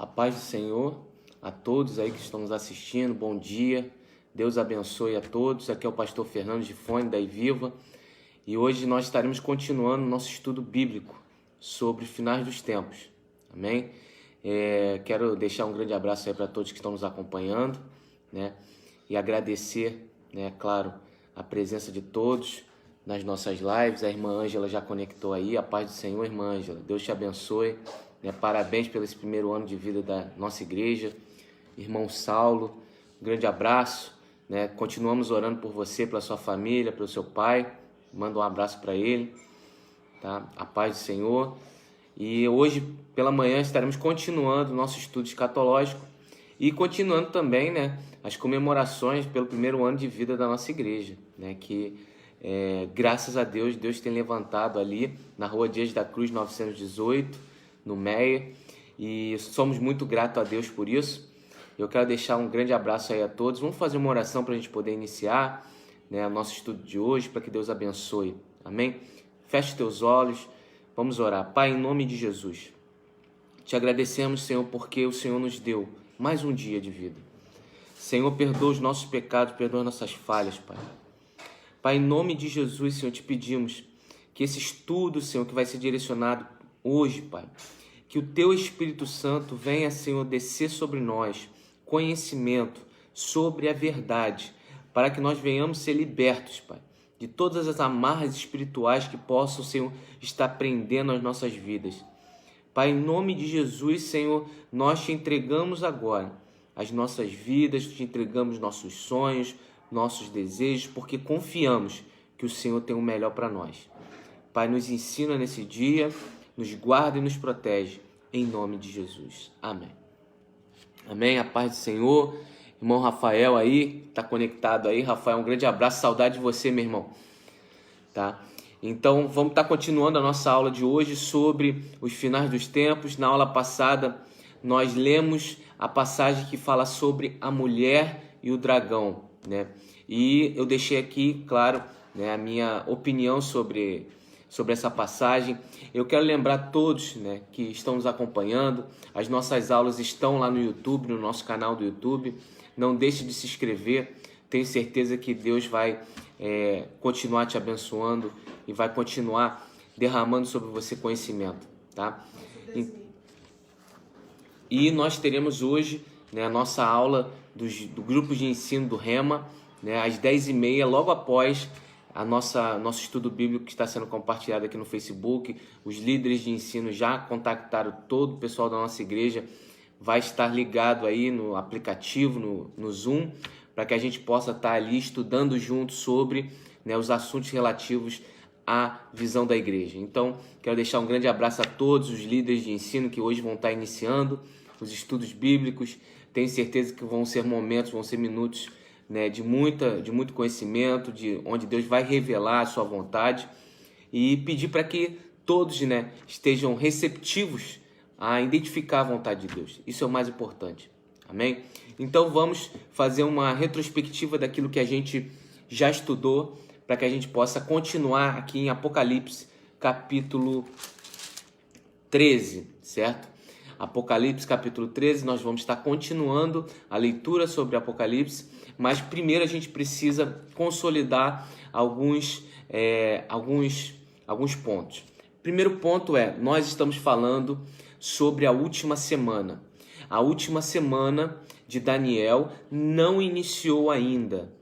A paz do Senhor a todos aí que estão nos assistindo, bom dia, Deus abençoe a todos. Aqui é o pastor Fernando Gifone da Iviva e hoje nós estaremos continuando nosso estudo bíblico sobre finais dos tempos, amém? Quero deixar um grande abraço aí para todos que estão nos acompanhando, né? E agradecer, né, claro, a presença de todos nas nossas lives. A irmã Ângela já conectou aí, a paz do Senhor, irmã Ângela, Deus te abençoe. Parabéns pelo esse primeiro ano de vida da nossa igreja. Irmão Saulo, um grande abraço, né? Continuamos orando por você, pela sua família, pelo seu pai. Manda um abraço para ele, tá? A paz do Senhor. E hoje pela manhã estaremos continuando o nosso estudo escatológico e continuando também, né, as comemorações pelo primeiro ano de vida da nossa igreja, né? Que graças a Deus, Deus tem levantado ali na Rua Dias da Cruz 918, no Meia, e somos muito gratos a Deus por isso. Eu quero deixar um grande abraço aí a todos. Vamos fazer uma oração para a gente poder iniciar, né, o nosso estudo de hoje, para que Deus abençoe, amém? Feche teus olhos, vamos orar. Pai, em nome de Jesus, te agradecemos, Senhor, porque o Senhor nos deu mais um dia de vida. Senhor, perdoa os nossos pecados, perdoa nossas falhas, Pai. Pai, em nome de Jesus, Senhor, te pedimos que esse estudo, Senhor, que vai ser direcionado hoje, Pai, que o Teu Espírito Santo venha, Senhor, descer sobre nós conhecimento sobre a verdade, para que nós venhamos ser libertos, Pai, de todas as amarras espirituais que possam, Senhor, estar prendendo as nossas vidas. Pai, em nome de Jesus, Senhor, nós te entregamos agora as nossas vidas, te entregamos nossos sonhos, nossos desejos, porque confiamos que o Senhor tem o melhor para nós. Pai, nos ensina nesse dia, nos guarda e nos protege, em nome de Jesus. Amém. Amém, a paz do Senhor. Irmão Rafael aí, tá conectado aí. Rafael, um grande abraço, saudade de você, meu irmão. Tá? Então, vamos estar continuando a nossa aula de hoje sobre os finais dos tempos. Na aula passada, nós lemos a passagem que fala sobre a mulher e o dragão, né? E eu deixei aqui, claro, né, a minha opinião sobre essa passagem. Eu quero lembrar a todos, né, que estão nos acompanhando, as nossas aulas estão lá no YouTube, no nosso canal do YouTube. Não deixe de se inscrever, tenho certeza que Deus vai continuar te abençoando e vai continuar derramando sobre você conhecimento, tá? E nós teremos hoje, né, a nossa aula do grupo de ensino do Rema, né, às 10h30, logo após nosso estudo bíblico que está sendo compartilhado aqui no Facebook. Os líderes de ensino já contactaram todo o pessoal da nossa igreja, vai estar ligado aí no aplicativo, no Zoom, para que a gente possa estar ali estudando junto sobre, né, os assuntos relativos à visão da igreja. Então, quero deixar um grande abraço a todos os líderes de ensino que hoje vão estar iniciando os estudos bíblicos. Tenho certeza que vão ser momentos, vão ser minutos, né, de muito conhecimento, de onde Deus vai revelar a sua vontade, e pedir para que todos, né, estejam receptivos a identificar a vontade de Deus. Isso é o mais importante, amém? Então vamos fazer uma retrospectiva daquilo que a gente já estudou, para que a gente possa continuar aqui em Apocalipse capítulo 13, certo? Apocalipse capítulo 13, nós vamos estar continuando a leitura sobre Apocalipse, mas primeiro a gente precisa consolidar alguns pontos. Primeiro ponto nós estamos falando sobre a última semana. A última semana de Daniel não iniciou ainda.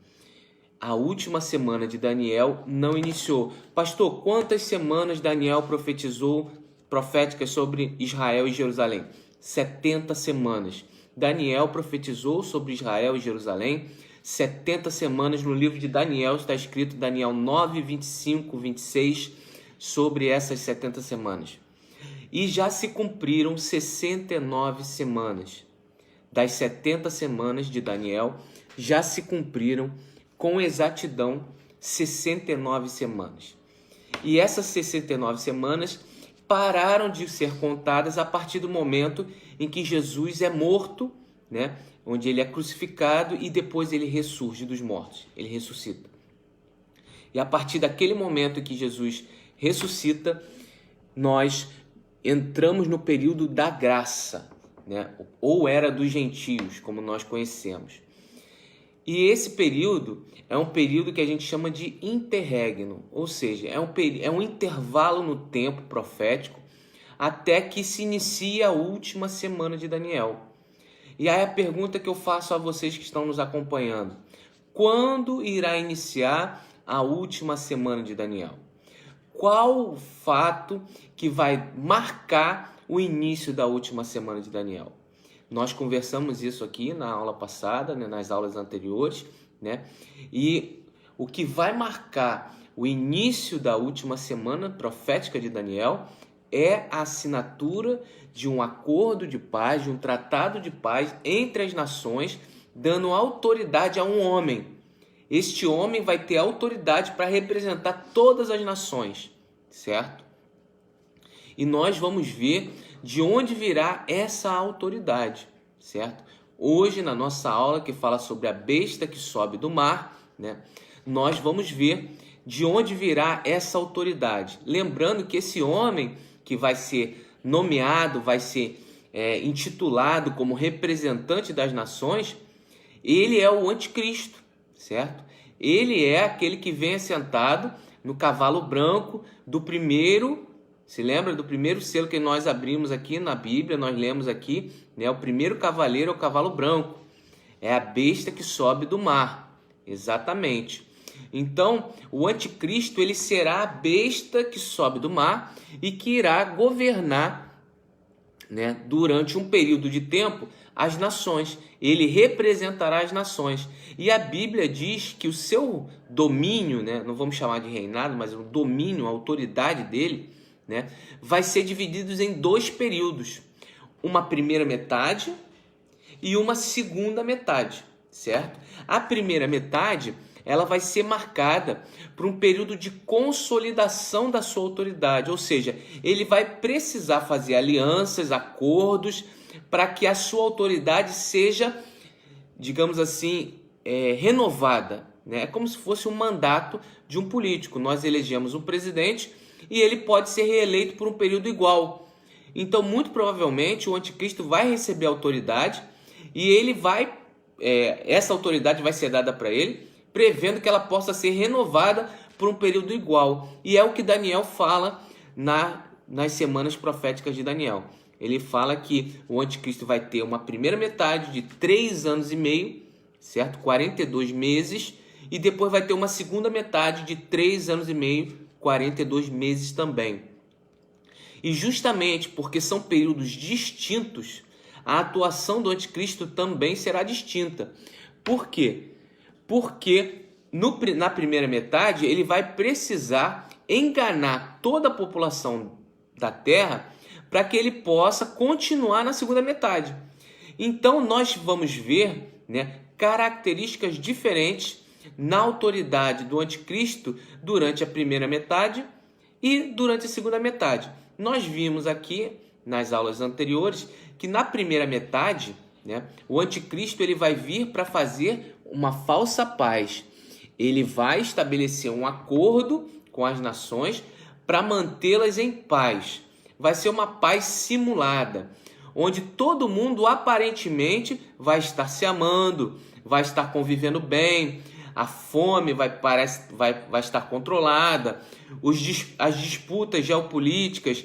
A última semana de Daniel não iniciou. Pastor, quantas semanas Daniel profetizou proféticas sobre Israel e Jerusalém? 70 semanas. Daniel profetizou sobre Israel e Jerusalém 70 semanas. No livro de Daniel está escrito, Daniel 9, 25, 26, sobre essas 70 semanas. E já se cumpriram 69 semanas. Das 70 semanas de Daniel, já se cumpriram com exatidão 69 semanas. E essas 69 semanas pararam de ser contadas a partir do momento em que Jesus é morto, né? Onde ele é crucificado e depois ele ressurge dos mortos, ele ressuscita. E a partir daquele momento em que Jesus ressuscita, nós entramos no período da graça, né? Ou era dos gentios, como nós conhecemos. E esse período é um período que a gente chama de interregno, ou seja, é um intervalo no tempo profético até que se inicie a última semana de Daniel. E aí a pergunta que eu faço a vocês que estão nos acompanhando: quando irá iniciar a última semana de Daniel? Qual o fato que vai marcar o início da última semana de Daniel? Nós conversamos isso aqui na aula passada, né, nas aulas anteriores, né? E o que vai marcar o início da última semana profética de Daniel é a assinatura de um acordo de paz, de um tratado de paz entre as nações, dando autoridade a um homem. Este homem vai ter autoridade para representar todas as nações, certo? E nós vamos ver de onde virá essa autoridade, certo? Hoje, na nossa aula que fala sobre a besta que sobe do mar, né, nós vamos ver de onde virá essa autoridade. Lembrando que esse homem que vai ser nomeado, vai ser intitulado como representante das nações, ele é o anticristo, certo? Ele é aquele que vem assentado no cavalo branco do primeiro. Se lembra do primeiro selo que nós abrimos aqui na Bíblia? Nós lemos aqui, né? O primeiro cavaleiro é o cavalo branco. É a besta que sobe do mar. Exatamente. Então, o anticristo, ele será a besta que sobe do mar e que irá governar, né, durante um período de tempo as nações. Ele representará as nações. E a Bíblia diz que o seu domínio, né, não vamos chamar de reinado, mas o domínio, a autoridade dele, né, vai ser dividido em 2 períodos. Uma primeira metade e uma segunda metade, certo? A primeira metade, ela vai ser marcada por um período de consolidação da sua autoridade, ou seja, ele vai precisar fazer alianças, acordos, para que a sua autoridade seja, digamos assim, renovada, né? É como se fosse um mandato de um político. Nós elegemos um presidente e ele pode ser reeleito por um período igual. Então, muito provavelmente, o anticristo vai receber autoridade e ele vai, essa autoridade vai ser dada para ele, prevendo que ela possa ser renovada por um período igual. E é o que Daniel fala nas semanas proféticas de Daniel. Ele fala que o anticristo vai ter uma primeira metade de 3 anos e meio, certo? 42 meses, e depois vai ter uma segunda metade de 3 anos e meio, 42 meses também. E justamente porque são períodos distintos, a atuação do anticristo também será distinta. Por quê? Porque na primeira metade ele vai precisar enganar toda a população da Terra para que ele possa continuar na segunda metade. Então nós vamos ver, né, características diferentes na autoridade do anticristo durante a primeira metade e durante a segunda metade. Nós vimos aqui nas aulas anteriores que na primeira metade, né, o anticristo ele vai vir para fazer uma falsa paz. Ele vai estabelecer um acordo com as nações para mantê-las em paz. Vai ser uma paz simulada, onde todo mundo aparentemente vai estar se amando, vai estar convivendo bem, a fome vai estar controlada, as disputas geopolíticas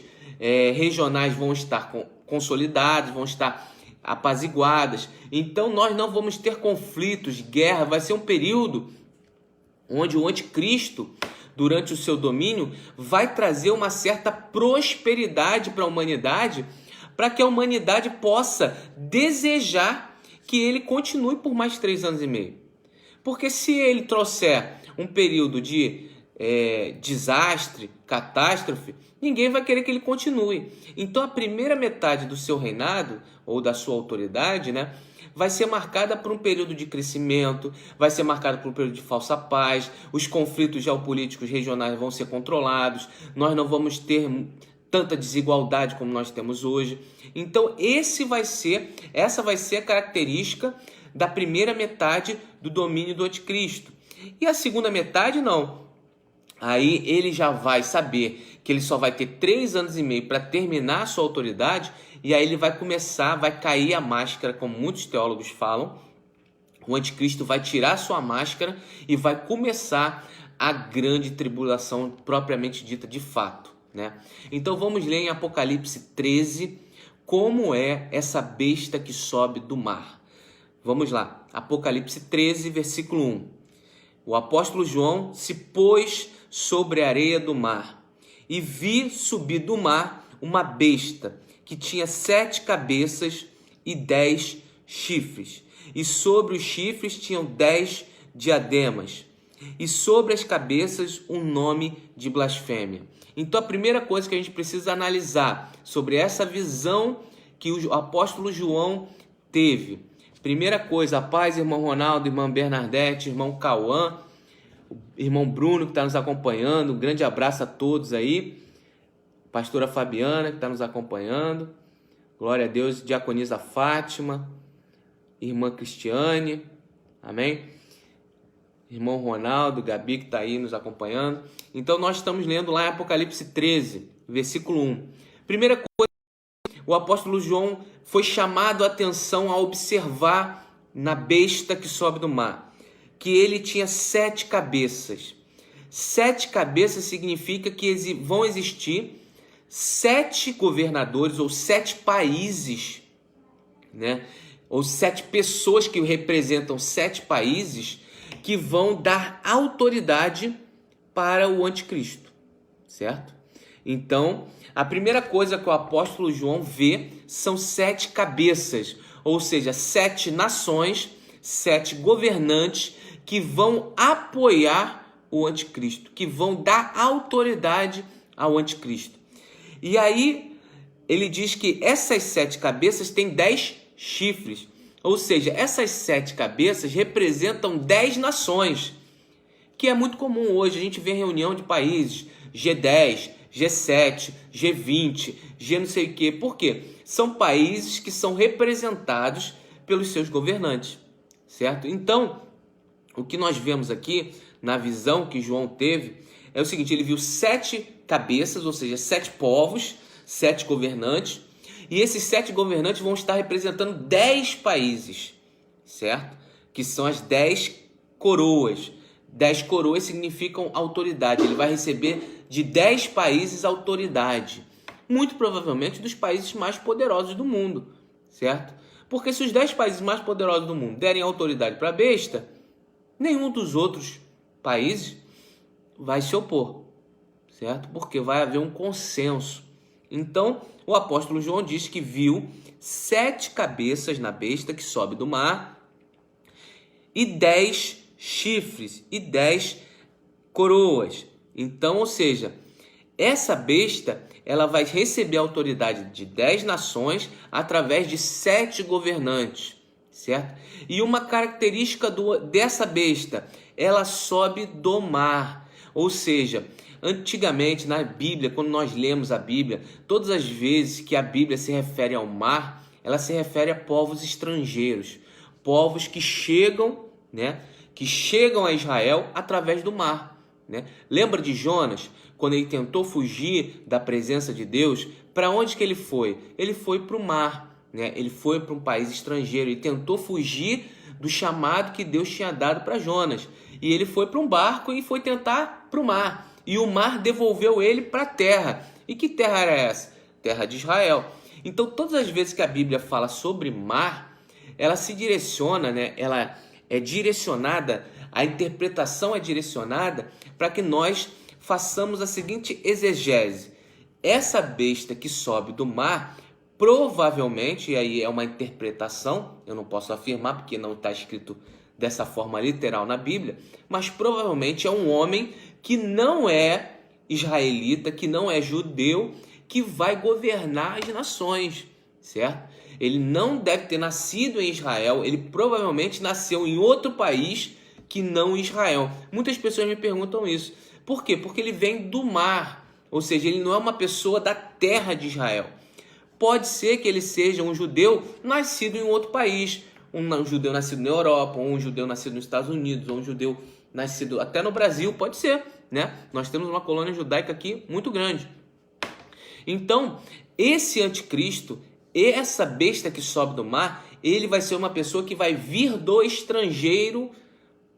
regionais vão estar consolidadas, vão estar apaziguadas. Então nós não vamos ter conflitos, guerra. Vai ser um período onde o anticristo, durante o seu domínio, vai trazer uma certa prosperidade para a humanidade, para que a humanidade possa desejar que ele continue por mais 3 anos e meio. Porque se ele trouxer um período de desastre, catástrofe, ninguém vai querer que ele continue. Então a primeira metade do seu reinado, ou da sua autoridade, né, vai ser marcada por um período de crescimento, vai ser marcada por um período de falsa paz, os conflitos geopolíticos regionais vão ser controlados, nós não vamos ter tanta desigualdade como nós temos hoje. Então essa vai ser a característica da primeira metade do domínio do anticristo. E a segunda metade não. Aí ele já vai saber que ele só vai ter 3 anos e meio para terminar a sua autoridade, e aí ele vai cair a máscara, como muitos teólogos falam. O anticristo vai tirar sua máscara e vai começar a grande tribulação propriamente dita de fato, né? Então vamos ler em Apocalipse 13 como é essa besta que sobe do mar. Vamos lá, Apocalipse 13, versículo 1. O apóstolo João se pôs sobre a areia do mar e vi subir do mar uma besta que tinha 7 cabeças e 10 chifres, e sobre os chifres tinham 10 diademas, e sobre as cabeças um nome de blasfêmia. Então a primeira coisa que a gente precisa analisar sobre essa visão que o apóstolo João teve. Primeira coisa, a paz, irmão Ronaldo, irmã Bernadette, irmão Cauã, irmão Bruno que está nos acompanhando, um grande abraço a todos aí. Pastora Fabiana que está nos acompanhando, glória a Deus, diaconisa Fátima, irmã Cristiane, amém? Irmão Ronaldo, Gabi que está aí nos acompanhando. Então nós estamos lendo lá em Apocalipse 13, versículo 1. Primeira coisa, o apóstolo João foi chamado a atenção a observar na besta que sobe do mar, que ele tinha 7 cabeças. 7 cabeças significa que vão existir 7 governadores ou 7 países, né? Ou 7 pessoas que representam 7 países que vão dar autoridade para o anticristo, certo? Então, a primeira coisa que o apóstolo João vê são 7 cabeças, ou seja, 7 nações, 7 governantes que vão apoiar o anticristo, que vão dar autoridade ao anticristo. E aí, ele diz que essas 7 cabeças têm 10 chifres, ou seja, essas 7 cabeças representam 10 nações, que é muito comum hoje. A gente vê reunião de países, G10, G7, G20, G não sei o quê. Por quê? São países que são representados pelos seus governantes, certo? Então, o que nós vemos aqui, na visão que João teve, é o seguinte: ele viu 7 cabeças, ou seja, 7 povos, 7 governantes, e esses 7 governantes vão estar representando 10 países, certo? Que são as 10 coroas. 10 coroas significam autoridade. Ele vai receber de 10 países autoridade. Muito provavelmente dos países mais poderosos do mundo, certo? Porque se os 10 países mais poderosos do mundo derem autoridade para a besta, nenhum dos outros países vai se opor, certo? Porque vai haver um consenso. Então, o apóstolo João diz que viu 7 cabeças na besta que sobe do mar e 10 chifres e 10 coroas. Então, ou seja, essa besta ela vai receber a autoridade de 10 nações através de 7 governantes, certo? E uma característica dessa besta, ela sobe do mar, ou seja, antigamente na Bíblia, quando nós lemos a Bíblia, todas as vezes que a Bíblia se refere ao mar, ela se refere a povos estrangeiros, povos que chegam, né, que chegam a Israel através do mar, né? Lembra de Jonas, quando ele tentou fugir da presença de Deus? Para onde que ele foi? Ele foi para o mar, né? Ele foi para um país estrangeiro e tentou fugir do chamado que Deus tinha dado para Jonas. E ele foi para um barco e foi tentar para o mar. E o mar devolveu ele para a terra. E que terra era essa? Terra de Israel. Então, todas as vezes que a Bíblia fala sobre mar, ela se direciona, né? Ela é direcionada, a interpretação é direcionada para que nós façamos a seguinte exegese. Essa besta que sobe do mar, provavelmente, e aí é uma interpretação, eu não posso afirmar porque não está escrito dessa forma literal na Bíblia, mas provavelmente é um homem que não é israelita, que não é judeu, que vai governar as nações, certo? Ele não deve ter nascido em Israel, ele provavelmente nasceu em outro país que não Israel. Muitas pessoas me perguntam isso. Por quê? Porque ele vem do mar, ou seja, ele não é uma pessoa da terra de Israel. Pode ser que ele seja um judeu nascido em outro país, um judeu nascido na Europa, ou um judeu nascido nos Estados Unidos, ou um judeu nascido até no Brasil, pode ser, né? Nós temos uma colônia judaica aqui muito grande. Então, esse anticristo, essa besta que sobe do mar, ele vai ser uma pessoa que vai vir do estrangeiro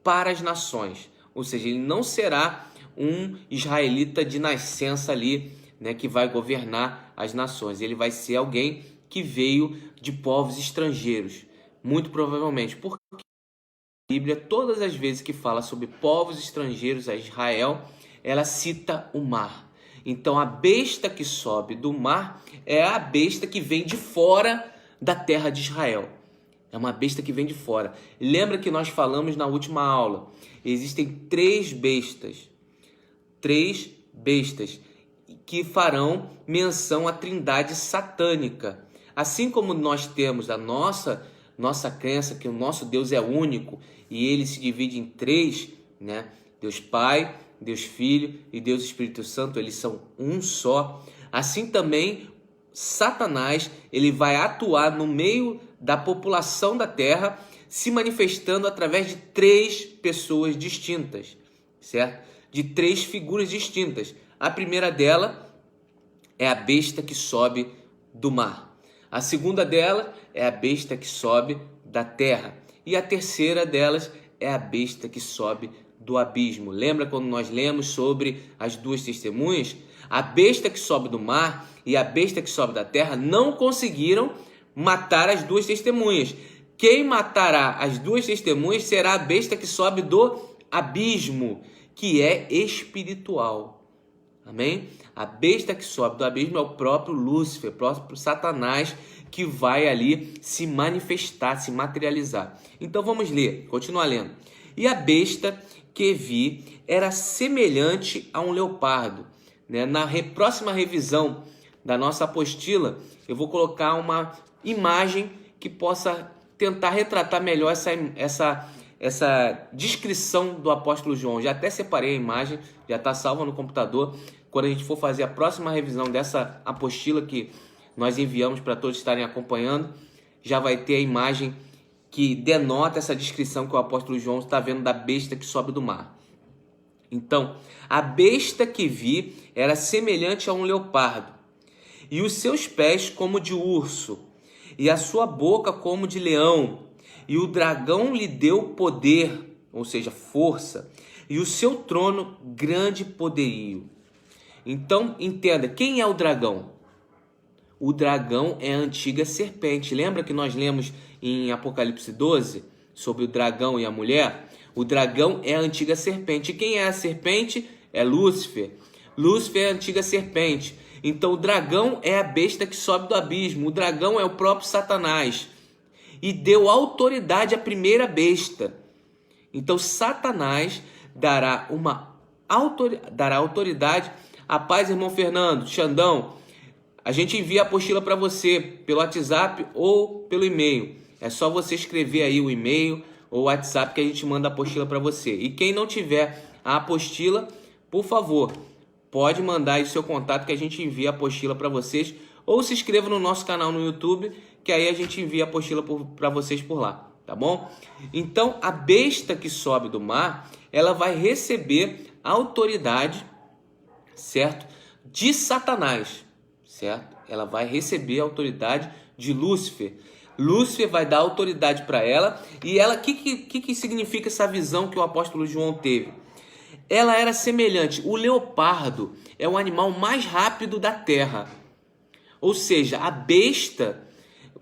para as nações. Ou seja, ele não será um israelita de nascença ali, né, que vai governar as nações. Ele vai ser alguém que veio de povos estrangeiros, muito provavelmente. Porque a Bíblia, todas as vezes que fala sobre povos estrangeiros a Israel, ela cita o mar. Então a besta que sobe do mar é a besta que vem de fora da terra de Israel. É uma besta que vem de fora. Lembra que nós falamos na última aula? Existem três bestas que farão menção à trindade satânica. Assim como nós temos a nossa crença que o nosso Deus é único e ele se divide em três, né? Deus Pai, Deus Filho e Deus Espírito Santo, eles são um só. Assim também Satanás, ele vai atuar no meio da população da terra, se manifestando através de três pessoas distintas, certo? De três figuras distintas. A primeira dela é a besta que sobe do mar. A segunda dela é a besta que sobe da terra. E a terceira delas é a besta que sobe do abismo. Lembra quando nós lemos sobre as duas testemunhas? A besta que sobe do mar e a besta que sobe da terra não conseguiram matar as duas testemunhas. Quem matará as duas testemunhas será a besta que sobe do abismo, que é espiritual. Amém? A besta que sobe do abismo é o próprio Lúcifer, o próprio Satanás, que vai ali se manifestar, se materializar. Então vamos ler, continuar lendo. E a besta que vi era semelhante a um leopardo. Né? Na próxima revisão da nossa apostila, eu vou colocar uma imagem que possa tentar retratar melhor essa descrição do apóstolo João. Já até separei a imagem, já está salva no computador. Quando a gente for fazer a próxima revisão dessa apostila que nós enviamos para todos estarem acompanhando, já vai ter a imagem que denota essa descrição que o apóstolo João está vendo da besta que sobe do mar. Então, a besta que vi era semelhante a um leopardo, e os seus pés como de urso, e a sua boca como de leão, e o dragão lhe deu poder, ou seja, força, e o seu trono grande poderio. Então, entenda, quem é o dragão? O dragão é a antiga serpente. Lembra que nós lemos em Apocalipse 12 sobre o dragão e a mulher? O dragão é a antiga serpente. E quem é a serpente? É Lúcifer. Lúcifer é a antiga serpente. Então o dragão é a besta que sobe do abismo. O dragão é o próprio Satanás. E deu autoridade à primeira besta. Então Satanás dará autoridade. A paz, irmão Fernando, Xandão. A gente envia a apostila para você pelo WhatsApp ou pelo e-mail. É só você escrever aí o e-mail ou o WhatsApp que a gente manda a apostila para você. E quem não tiver a apostila, por favor, pode mandar aí o seu contato que a gente envia a apostila para vocês. Ou se inscreva no nosso canal no YouTube, que aí a gente envia a apostila para vocês por lá, tá bom? Então, a besta que sobe do mar, ela vai receber autoridade, certo? De Satanás. Certo? Ela vai receber a autoridade de Lúcifer. Lúcifer vai dar autoridade para ela. E ela, o que significa essa visão que o apóstolo João teve? Ela era semelhante. O leopardo é o animal mais rápido da terra. Ou seja, a besta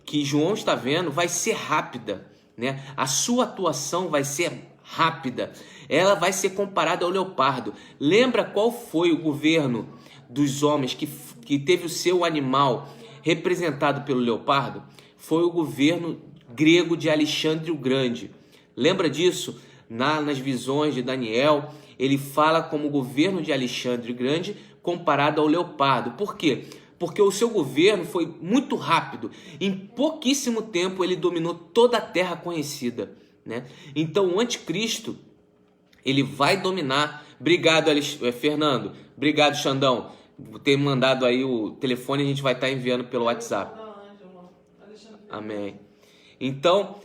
que João está vendo vai ser rápida, né? A sua atuação vai ser rápida. Ela vai ser comparada ao leopardo. Lembra qual foi o governo dos homens que teve o seu animal representado pelo leopardo? Foi o governo grego de Alexandre o Grande. Lembra disso? Nas visões de Daniel, ele fala como o governo de Alexandre o Grande comparado ao leopardo. Por quê? Porque o seu governo foi muito rápido. Em pouquíssimo tempo ele dominou toda a terra conhecida, né? Então o anticristo, ele vai dominar. Obrigado, Fernando. Obrigado, Xandão. Vou ter mandado aí o telefone, a gente vai estar enviando pelo WhatsApp. Amém. Então,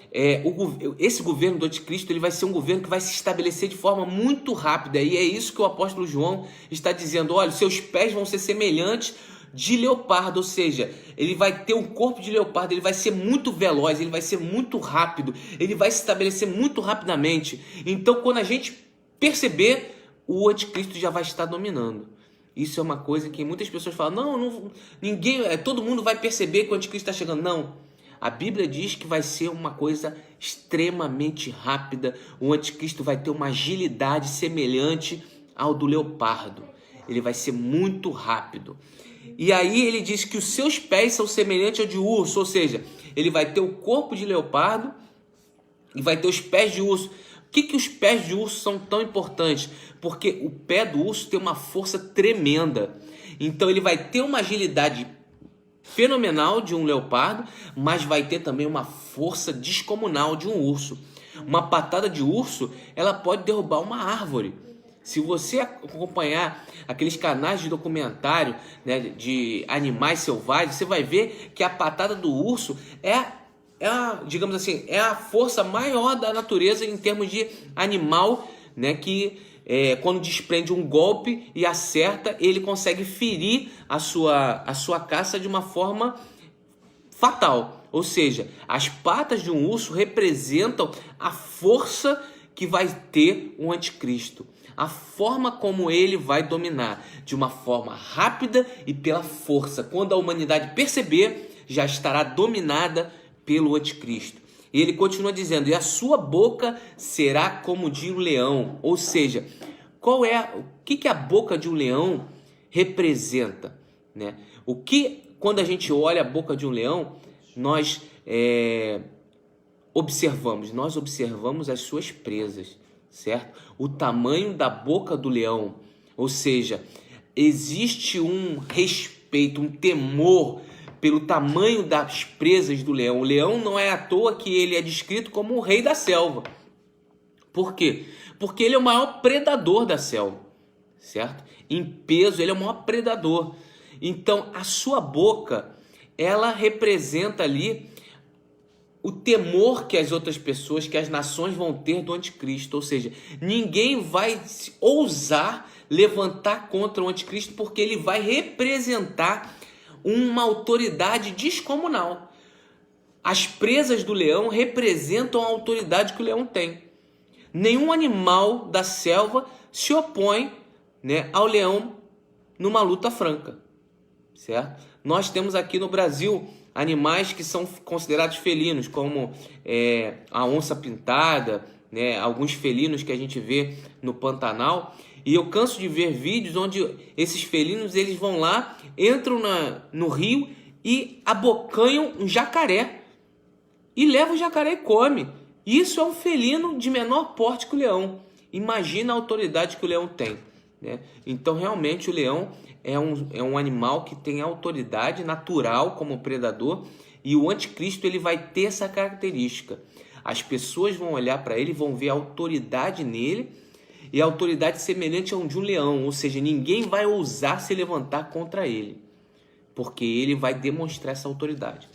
esse governo do anticristo, ele vai ser um governo que vai se estabelecer de forma muito rápida. E é isso que o apóstolo João está dizendo. Olha, seus pés vão ser semelhantes de leopardo, ou seja, ele vai ter um corpo de leopardo, ele vai ser muito veloz, ele vai ser muito rápido, ele vai se estabelecer muito rapidamente. Então, quando a gente perceber, o anticristo já vai estar dominando. Isso é uma coisa que muitas pessoas falam, ninguém, todo mundo vai perceber que o anticristo está chegando. Não, a Bíblia diz que vai ser uma coisa extremamente rápida, o anticristo vai ter uma agilidade semelhante ao do leopardo, ele vai ser muito rápido. E aí ele diz que os seus pés são semelhantes ao de urso, ou seja, ele vai ter o corpo de leopardo e vai ter os pés de urso. Por que os pés de urso são tão importantes? Porque o pé do urso tem uma força tremenda. Então ele vai ter uma agilidade fenomenal de um leopardo, mas vai ter também uma força descomunal de um urso. Uma patada de urso, ela pode derrubar uma árvore. Se você acompanhar aqueles canais de documentário, né, de animais selvagens, você vai ver que a patada do urso digamos assim, é a força maior da natureza em termos de animal, né, que quando desprende um golpe e acerta, ele consegue ferir a sua caça de uma forma fatal. Ou seja, as patas de um urso representam a força que vai ter o anticristo. A forma como ele vai dominar, de uma forma rápida e pela força. Quando a humanidade perceber, já estará dominada pelo anticristo. E ele continua dizendo, e a sua boca será como de um leão. Ou seja, o que a boca de um leão representa, né? Quando a gente olha a boca de um leão, nós observamos as suas presas, certo? O tamanho da boca do leão, ou seja, existe um respeito, um temor pelo tamanho das presas do leão. O leão não é à toa que ele é descrito como o rei da selva. Por quê? Porque ele é o maior predador da selva, certo? Em peso, ele é o maior predador. Então, a sua boca, ela representa ali o temor que as outras pessoas, que as nações vão ter do anticristo. Ou seja, ninguém vai ousar levantar contra o anticristo, porque ele vai representar uma autoridade descomunal. As presas do leão representam a autoridade que o leão tem. Nenhum animal da selva se opõe, né, ao leão numa luta franca, certo? Nós temos aqui no Brasil animais que são considerados felinos, como a onça pintada, né, alguns felinos que a gente vê no Pantanal. E eu canso de ver vídeos onde esses felinos, eles vão lá, entram no rio e abocanham um jacaré. E levam o jacaré e come. Isso é um felino de menor porte que o leão. Imagina a autoridade que o leão tem, né? Então, realmente, o leão é um animal que tem autoridade natural como predador. E o anticristo, ele vai ter essa característica. As pessoas vão olhar para ele e vão ver a autoridade nele, e a autoridade semelhante a de um leão, ou seja, ninguém vai ousar se levantar contra ele, porque ele vai demonstrar essa autoridade.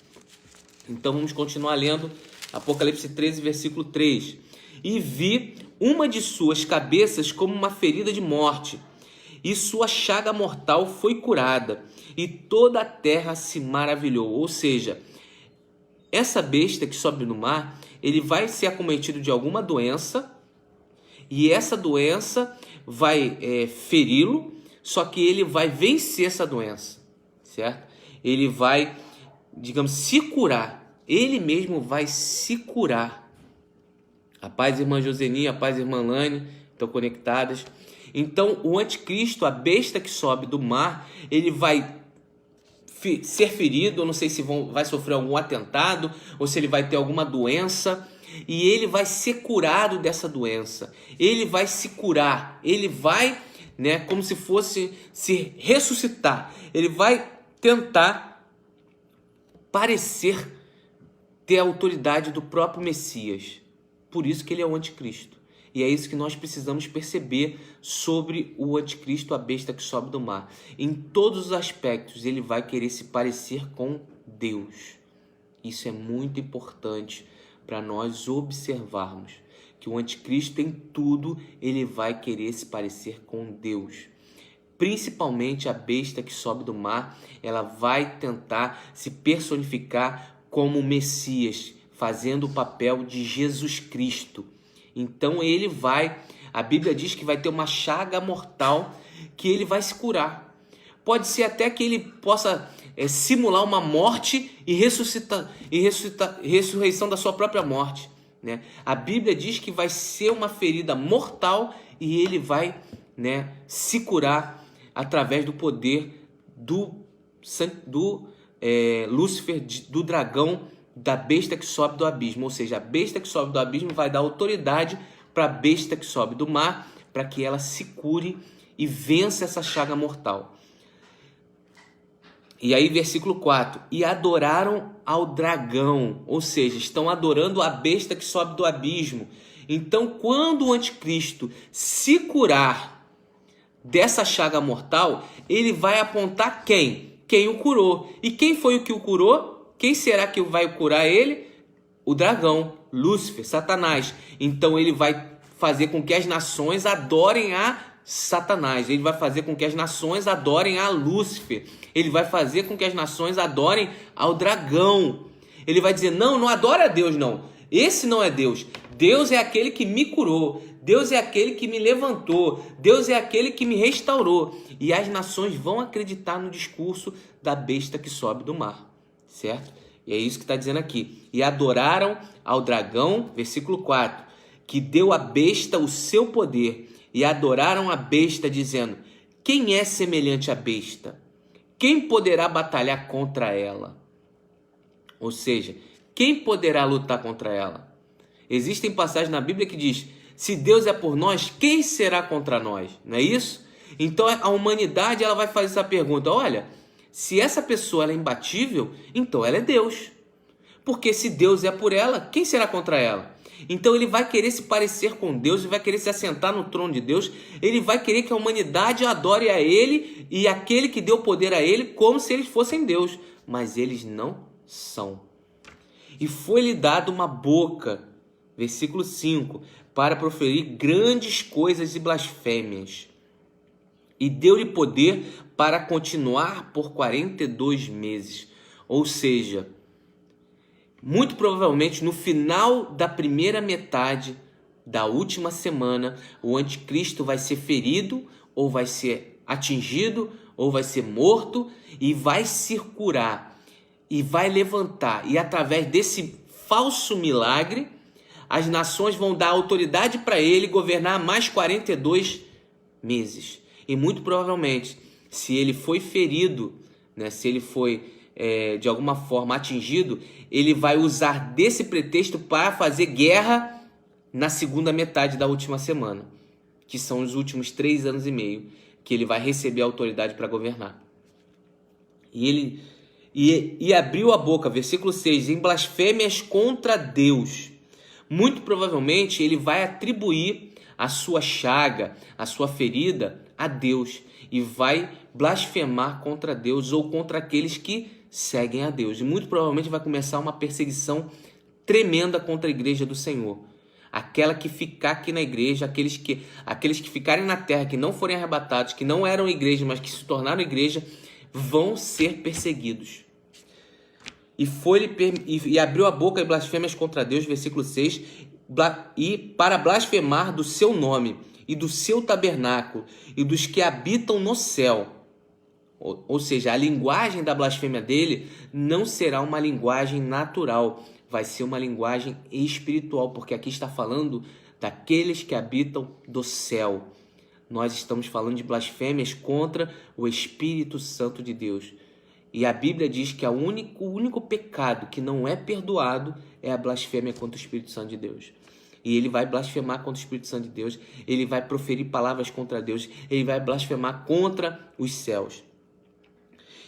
Então vamos continuar lendo Apocalipse 13, versículo 3. E vi uma de suas cabeças como uma ferida de morte, e sua chaga mortal foi curada, e toda a terra se maravilhou. Ou seja, essa besta que sobe no mar, ele vai ser acometido de alguma doença, e essa doença vai feri-lo, só que ele vai vencer essa doença, certo? Ele vai, digamos, se curar. Ele mesmo vai se curar. A paz, irmã Joseni, a paz, irmã Lane, estão conectadas. Então, o anticristo, a besta que sobe do mar, ele vai ser ferido. Eu não sei se vai sofrer algum atentado ou se ele vai ter alguma doença. E ele vai ser curado dessa doença. Ele vai se curar. Ele vai, né, como se fosse se ressuscitar. Ele vai tentar parecer ter a autoridade do próprio Messias. Por isso que ele é o anticristo. E é isso que nós precisamos perceber sobre o anticristo, a besta que sobe do mar. Em todos os aspectos, ele vai querer se parecer com Deus. Isso é muito importante para nós observarmos que o anticristo, em tudo, ele vai querer se parecer com Deus. principalmente a besta que sobe do mar, ela vai tentar se personificar como o Messias, fazendo o papel de Jesus Cristo. Então a Bíblia diz que vai ter uma chaga mortal que ele vai se curar. Pode ser até que ele possa simular uma morte e ressurreição da sua própria morte, né? A Bíblia diz que vai ser uma ferida mortal e ele vai, né, se curar através do poder do Lúcifer, do dragão, da besta que sobe do abismo. Ou seja, a besta que sobe do abismo vai dar autoridade para a besta que sobe do mar, para que ela se cure e vença essa chaga mortal. E aí, versículo 4, e adoraram ao dragão, ou seja, estão adorando a besta que sobe do abismo. Então, quando o anticristo se curar dessa chaga mortal, ele vai apontar quem? Quem o curou. E quem foi o que o curou? Quem será que vai curar ele? O dragão, Lúcifer, Satanás. Então, ele vai fazer com que as nações adorem a Satanás. Ele vai fazer com que as nações adorem a Lúcifer. Ele vai fazer com que as nações adorem ao dragão. Ele vai dizer, não adora a Deus, não. Esse não é Deus. Deus é aquele que me curou. Deus é aquele que me levantou. Deus é aquele que me restaurou. E as nações vão acreditar no discurso da besta que sobe do mar. Certo? E é isso que está dizendo aqui. E adoraram ao dragão, versículo 4, que deu à besta o seu poder. E adoraram a besta, dizendo, quem é semelhante à besta? Quem poderá batalhar contra ela? Ou seja, quem poderá lutar contra ela? Existem passagens na Bíblia que diz, se Deus é por nós, quem será contra nós? Não é isso? Então a humanidade ela vai fazer essa pergunta, olha, se essa pessoa ela é imbatível, então ela é Deus. Porque se Deus é por ela, quem será contra ela? Então ele vai querer se parecer com Deus, ele vai querer se assentar no trono de Deus, ele vai querer que a humanidade adore a ele e aquele que deu poder a ele como se eles fossem Deus, mas eles não são. E foi-lhe dado uma boca, versículo 5, para proferir grandes coisas e blasfêmias. E deu-lhe poder para continuar por 42 meses. Ou seja, muito provavelmente no final da primeira metade da última semana, o anticristo vai ser ferido, ou vai ser atingido, ou vai ser morto, e vai se curar, e vai levantar. E através desse falso milagre, as nações vão dar autoridade para ele governar mais 42 meses. E muito provavelmente, se ele foi ferido, né, se ele foi de alguma forma atingido, ele vai usar desse pretexto para fazer guerra na segunda metade da última semana, que são os últimos 3 anos e meio, que ele vai receber a autoridade para governar. E abriu a boca, versículo 6, em blasfêmias contra Deus. Muito provavelmente ele vai atribuir a sua chaga, a sua ferida a Deus, e vai blasfemar contra Deus ou contra aqueles que seguem a Deus. E muito provavelmente vai começar uma perseguição tremenda contra a igreja do Senhor. Aquela que ficar aqui na igreja, aqueles que ficarem na terra, que não forem arrebatados, que não eram igreja, mas que se tornaram igreja, vão ser perseguidos. E abriu a boca em blasfêmias contra Deus, versículo 6, e para blasfemar do seu nome, e do seu tabernáculo, e dos que habitam no céu. Ou seja, a linguagem da blasfêmia dele não será uma linguagem natural, vai ser uma linguagem espiritual, porque aqui está falando daqueles que habitam do céu. Nós estamos falando de blasfêmias contra o Espírito Santo de Deus. E a Bíblia diz que o único pecado que não é perdoado é a blasfêmia contra o Espírito Santo de Deus. E ele vai blasfemar contra o Espírito Santo de Deus, ele vai proferir palavras contra Deus, ele vai blasfemar contra os céus.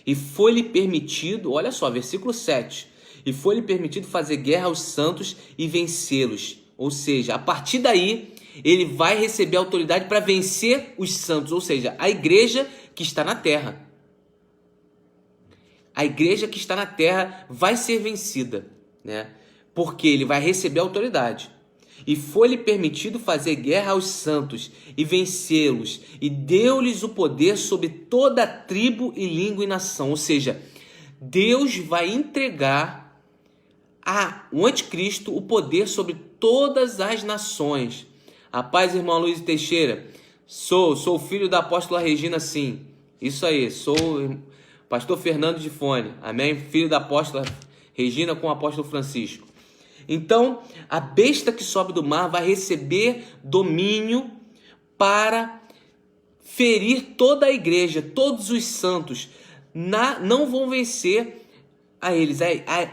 E foi-lhe permitido, olha só, versículo 7, e foi-lhe permitido fazer guerra aos santos e vencê-los. Ou seja, a partir daí, ele vai receber autoridade para vencer os santos, ou seja, a igreja que está na terra. A igreja que está na terra vai ser vencida, né? Porque ele vai receber autoridade. E foi-lhe permitido fazer guerra aos santos e vencê-los, e deu-lhes o poder sobre toda a tribo e língua e nação. Ou seja, Deus vai entregar ao anticristo o poder sobre todas as nações. A paz, irmão Luiz Teixeira. Sou filho da apóstola Regina, sim. Isso aí, sou pastor Fernando de Fone. Amém? Filho da apóstola Regina com o apóstolo Francisco. Então, a besta que sobe do mar vai receber domínio para ferir toda a igreja, todos os santos. Não vão vencer a eles.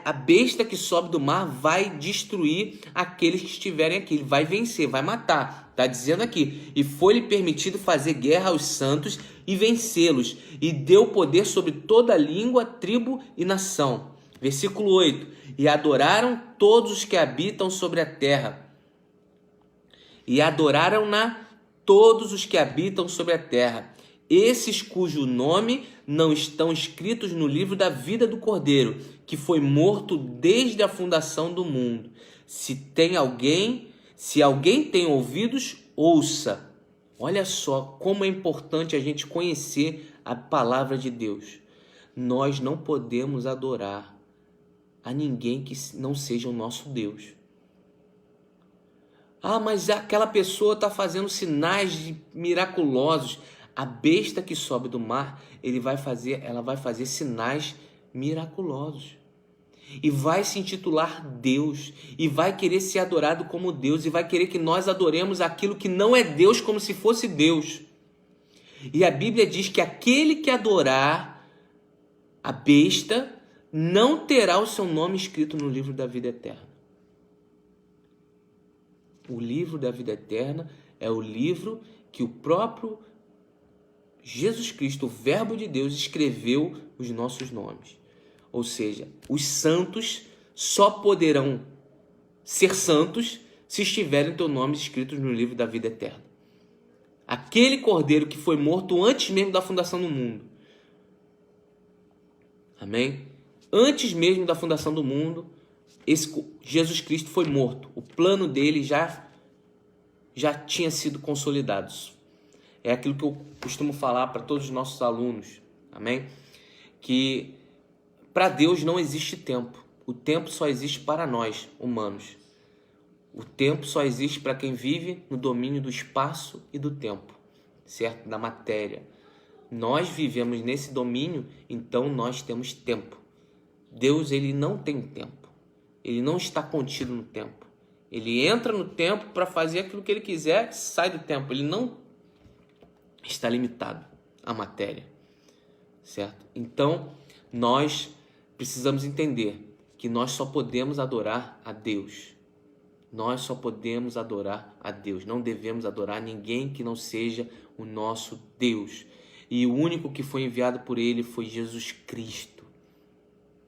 A besta que sobe do mar vai destruir aqueles que estiverem aqui. Ele vai vencer, vai matar. Está dizendo aqui, e foi-lhe permitido fazer guerra aos santos e vencê-los, e deu poder sobre toda língua, tribo e nação. Versículo 8, e adoraram todos os que habitam sobre a terra. E adoraram-na todos os que habitam sobre a terra, esses cujo nome não estão escritos no livro da vida do Cordeiro, que foi morto desde a fundação do mundo. Se alguém tem ouvidos, ouça. Olha só como é importante a gente conhecer a palavra de Deus. Nós não podemos adorar a ninguém que não seja o nosso Deus. Ah, mas aquela pessoa está fazendo sinais miraculosos. A besta que sobe do mar, ela vai fazer sinais miraculosos. E vai se intitular Deus, e vai querer ser adorado como Deus, e vai querer que nós adoremos aquilo que não é Deus como se fosse Deus. E a Bíblia diz que aquele que adorar a besta não terá o seu nome escrito no livro da vida eterna. O livro da vida eterna é o livro que o próprio Jesus Cristo, o Verbo de Deus, escreveu os nossos nomes. Ou seja, os santos só poderão ser santos se estiverem teu nome escritos no livro da vida eterna. Aquele cordeiro que foi morto antes mesmo da fundação do mundo. Amém? Antes mesmo da fundação do mundo, esse Jesus Cristo foi morto. O plano dele já tinha sido consolidado. É aquilo que eu costumo falar para todos os nossos alunos. Amém? Que para Deus não existe tempo. O tempo só existe para nós, humanos. O tempo só existe para quem vive no domínio do espaço e do tempo, certo? Da matéria. Nós vivemos nesse domínio, então nós temos tempo. Deus, ele não tem tempo. Ele não está contido no tempo. Ele entra no tempo para fazer aquilo que ele quiser, sai do tempo. Ele não está limitado à matéria, certo? Então, nós precisamos entender que nós só podemos adorar a Deus. Nós só podemos adorar a Deus. Não devemos adorar ninguém que não seja o nosso Deus. E o único que foi enviado por ele foi Jesus Cristo.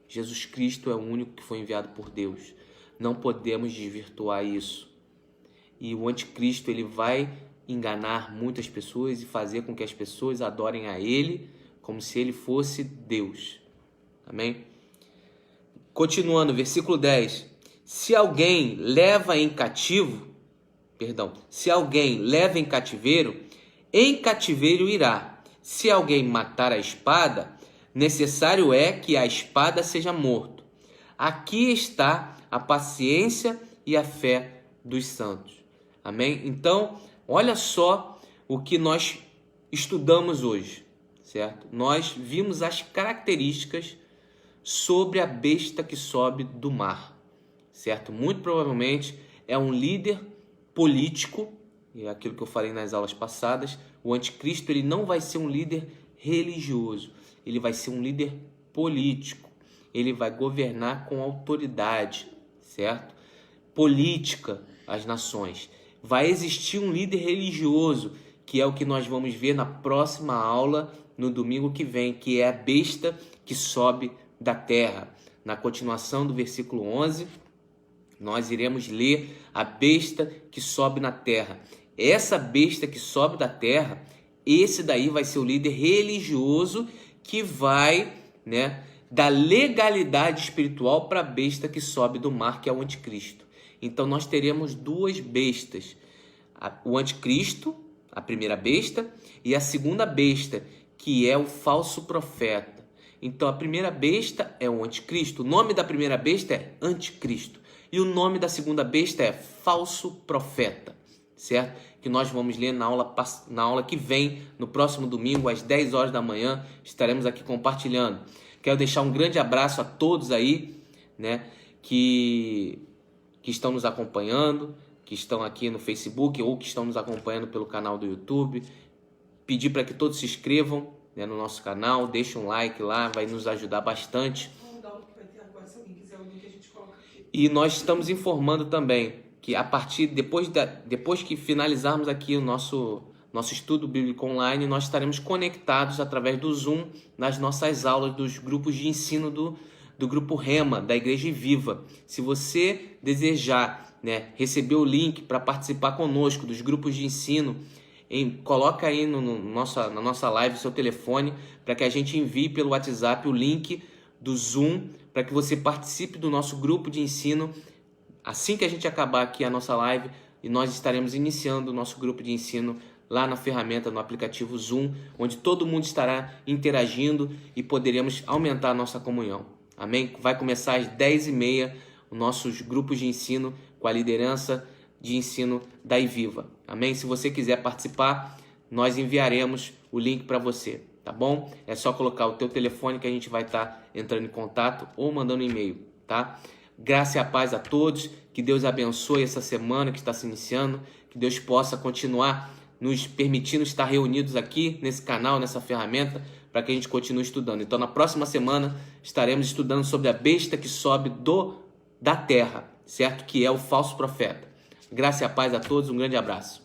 Jesus Cristo é o único que foi enviado por Deus. Não podemos desvirtuar isso. E o anticristo, ele vai enganar muitas pessoas e fazer com que as pessoas adorem a ele como se ele fosse Deus. Amém? Continuando, versículo 10. Se alguém leva em cativeiro irá. Se alguém matar a espada, necessário é que a espada seja morto. Aqui está a paciência e a fé dos santos. Amém? Então, olha só o que nós estudamos hoje, certo? Nós vimos as características sobre a besta que sobe do mar, certo? Muito provavelmente é um líder político, é aquilo que eu falei nas aulas passadas. O anticristo, ele não vai ser um líder religioso, ele vai ser um líder político. Ele vai governar com autoridade, certo? Política as nações. Vai existir um líder religioso, que é o que nós vamos ver na próxima aula, no domingo que vem, que é a besta que sobe da terra. Na continuação do versículo 11, nós iremos ler a besta que sobe na terra. Essa besta que sobe da terra, esse daí vai ser o líder religioso que vai, dar legalidade espiritual para a besta que sobe do mar, que é o anticristo. Então nós teremos duas bestas, o anticristo, a primeira besta, e a segunda besta, que é o falso profeta. Então a primeira besta é o anticristo, o nome da primeira besta é anticristo, e o nome da segunda besta é falso profeta, certo? Que nós vamos ler na aula que vem, no próximo domingo, às 10 horas da manhã, estaremos aqui compartilhando. Quero deixar um grande abraço a todos aí, né, que estão nos acompanhando, que estão aqui no Facebook ou que estão nos acompanhando pelo canal do YouTube. Pedir para que todos se inscrevam, né, no nosso canal, deixem um like lá, vai nos ajudar bastante. E nós estamos informando também que depois que finalizarmos aqui o nosso estudo bíblico online, nós estaremos conectados através do Zoom nas nossas aulas dos grupos de ensino do grupo Rema, da Igreja Viva. Se você desejar, né, receber o link para participar conosco dos grupos de ensino, coloca aí na nossa live o seu telefone para que a gente envie pelo WhatsApp o link do Zoom para que você participe do nosso grupo de ensino assim que a gente acabar aqui a nossa live, e nós estaremos iniciando o nosso grupo de ensino lá na ferramenta, no aplicativo Zoom, onde todo mundo estará interagindo e poderemos aumentar a nossa comunhão. Amém? Vai começar às 10h30 os nossos grupos de ensino com a liderança de ensino da Iviva. Amém? Se você quiser participar, nós enviaremos o link para você, tá bom? É só colocar o teu telefone que a gente vai estar entrando em contato ou mandando um e-mail, tá? Graça e a paz a todos, que Deus abençoe essa semana que está se iniciando, que Deus possa continuar nos permitindo estar reunidos aqui nesse canal, nessa ferramenta, para que a gente continue estudando. Então, na próxima semana, estaremos estudando sobre a besta que sobe da terra, certo? Que é o falso profeta. Graça e a paz a todos, um grande abraço.